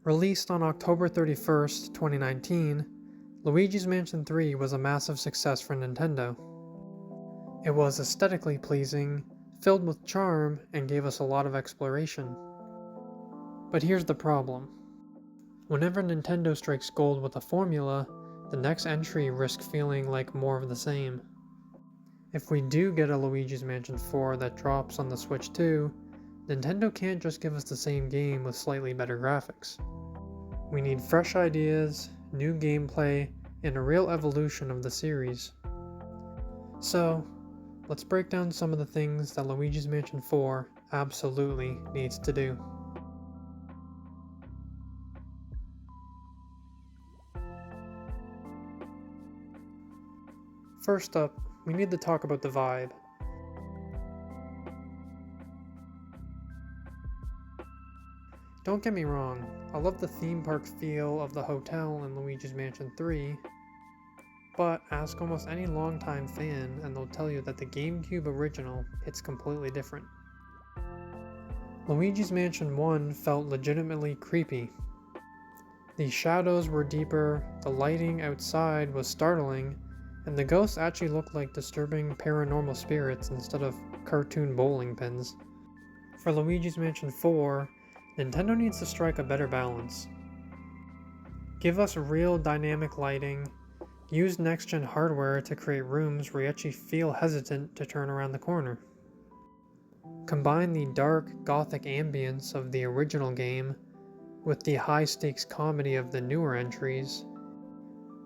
Released on October 31st, 2019, Luigi's Mansion 3 was a massive success for Nintendo. It was aesthetically pleasing, filled with charm, and gave us a lot of exploration. But here's the problem. Whenever Nintendo strikes gold with a formula, the next entry risks feeling like more of the same. If we do get a Luigi's Mansion 4 that drops on the Switch too, Nintendo can't just give us the same game with slightly better graphics. We need fresh ideas, new gameplay, and a real evolution of the series. So, let's break down some of the things that Luigi's Mansion 4 absolutely needs to do. First up, we need to talk about the vibe. Don't get me wrong, I love the theme park feel of the hotel in Luigi's Mansion 3, but ask almost any longtime fan and they'll tell you that the GameCube original hits completely different. Luigi's Mansion 1 felt legitimately creepy. The shadows were deeper, the lighting outside was startling, and the ghosts actually looked like disturbing paranormal spirits instead of cartoon bowling pins. For Luigi's Mansion 4, Nintendo needs to strike a better balance. Give us real dynamic lighting, use next-gen hardware to create rooms where you actually feel hesitant to turn around the corner. Combine the dark, gothic ambience of the original game with the high-stakes comedy of the newer entries,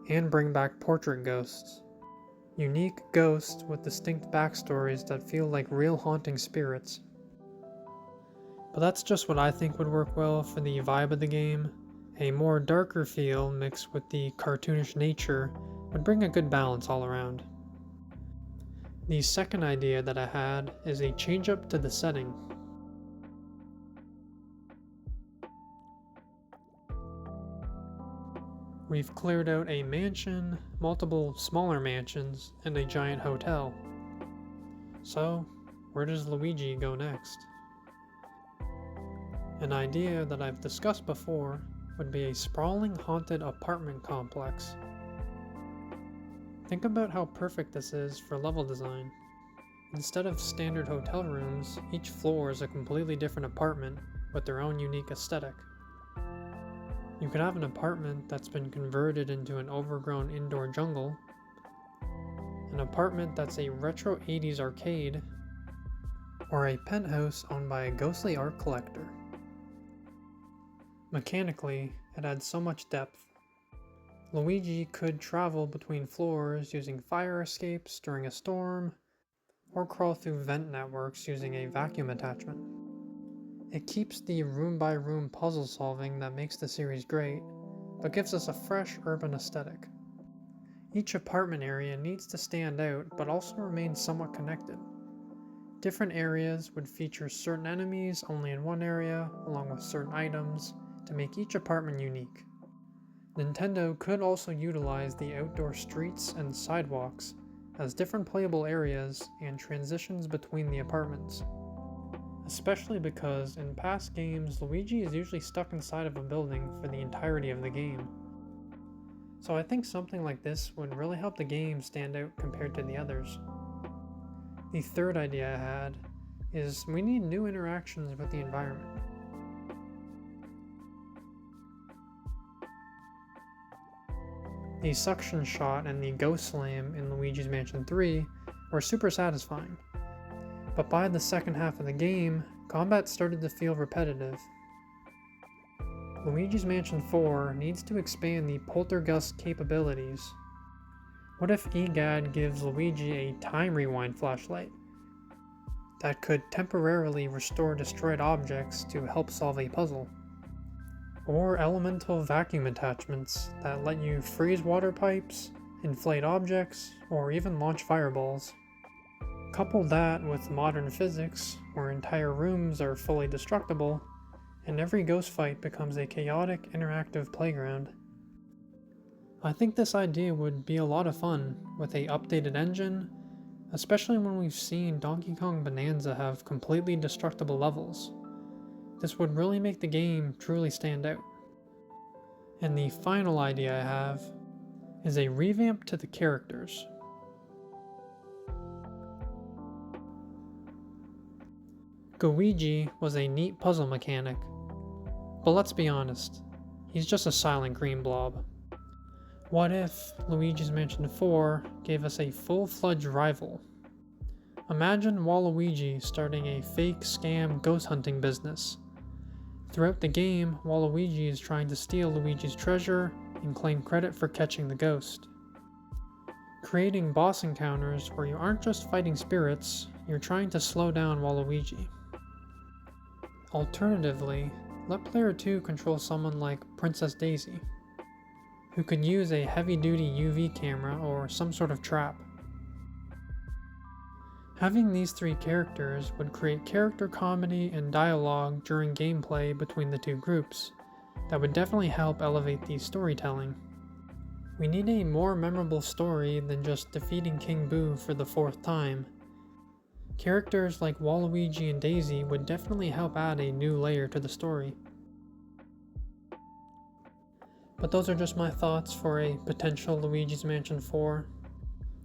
and bring back portrait ghosts. Unique ghosts with distinct backstories that feel like real haunting spirits. But that's just what I think would work well for the vibe of the game. A more darker feel mixed with the cartoonish nature would bring a good balance all around. The second idea that I had is a change up to the setting. We've cleared out a mansion, multiple smaller mansions, and a giant hotel. So, where does Luigi go next? An idea that I've discussed before would be a sprawling haunted apartment complex. Think about how perfect this is for level design. Instead of standard hotel rooms, each floor is a completely different apartment with their own unique aesthetic. You could have an apartment that's been converted into an overgrown indoor jungle, an apartment that's a retro 80s arcade, or a penthouse owned by a ghostly art collector. Mechanically, it adds so much depth. Luigi could travel between floors using fire escapes during a storm, or crawl through vent networks using a vacuum attachment. It keeps the room-by-room puzzle solving that makes the series great, but gives us a fresh urban aesthetic. Each apartment area needs to stand out, but also remain somewhat connected. Different areas would feature certain enemies only in one area, along with certain items, to make each apartment unique. Nintendo could also utilize the outdoor streets and sidewalks as different playable areas and transitions between the apartments. Especially because in past games, Luigi is usually stuck inside of a building for the entirety of the game. So I think something like this would really help the game stand out compared to the others. The third idea I had is we need new interactions with the environment. The suction shot and the ghost slam in Luigi's Mansion 3 were super satisfying, but by the second half of the game, combat started to feel repetitive. Luigi's Mansion 4 needs to expand the poltergust capabilities. What if EGAD gives Luigi a time rewind flashlight that could temporarily restore destroyed objects to help solve a puzzle? Or elemental vacuum attachments that let you freeze water pipes, inflate objects, or even launch fireballs. Couple that with modern physics, where entire rooms are fully destructible, and every ghost fight becomes a chaotic, interactive playground. I think this idea would be a lot of fun with a updated engine, especially when we've seen Donkey Kong Bonanza have completely destructible levels. This would really make the game truly stand out. And the final idea I have is a revamp to the characters. Luigi was a neat puzzle mechanic, but let's be honest, he's just a silent green blob. What if Luigi's Mansion 4 gave us a full-fledged rival? Imagine Waluigi starting a fake scam ghost hunting business. Throughout the game, Waluigi is trying to steal Luigi's treasure and claim credit for catching the ghost. Creating boss encounters where you aren't just fighting spirits, you're trying to slow down Waluigi. Alternatively, let player 2 control someone like Princess Daisy, who could use a heavy-duty UV camera or some sort of trap. Having these three characters would create character comedy and dialogue during gameplay between the two groups that would definitely help elevate the storytelling. We need a more memorable story than just defeating King Boo for the 4th time. Characters like Waluigi and Daisy would definitely help add a new layer to the story. But those are just my thoughts for a potential Luigi's Mansion 4.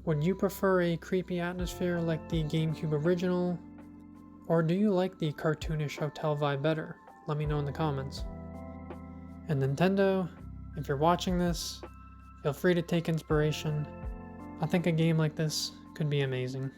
Would you prefer a creepy atmosphere like the GameCube original? Or do you like the cartoonish hotel vibe better? Let me know in the comments. And Nintendo, if you're watching this, feel free to take inspiration. I think a game like this could be amazing.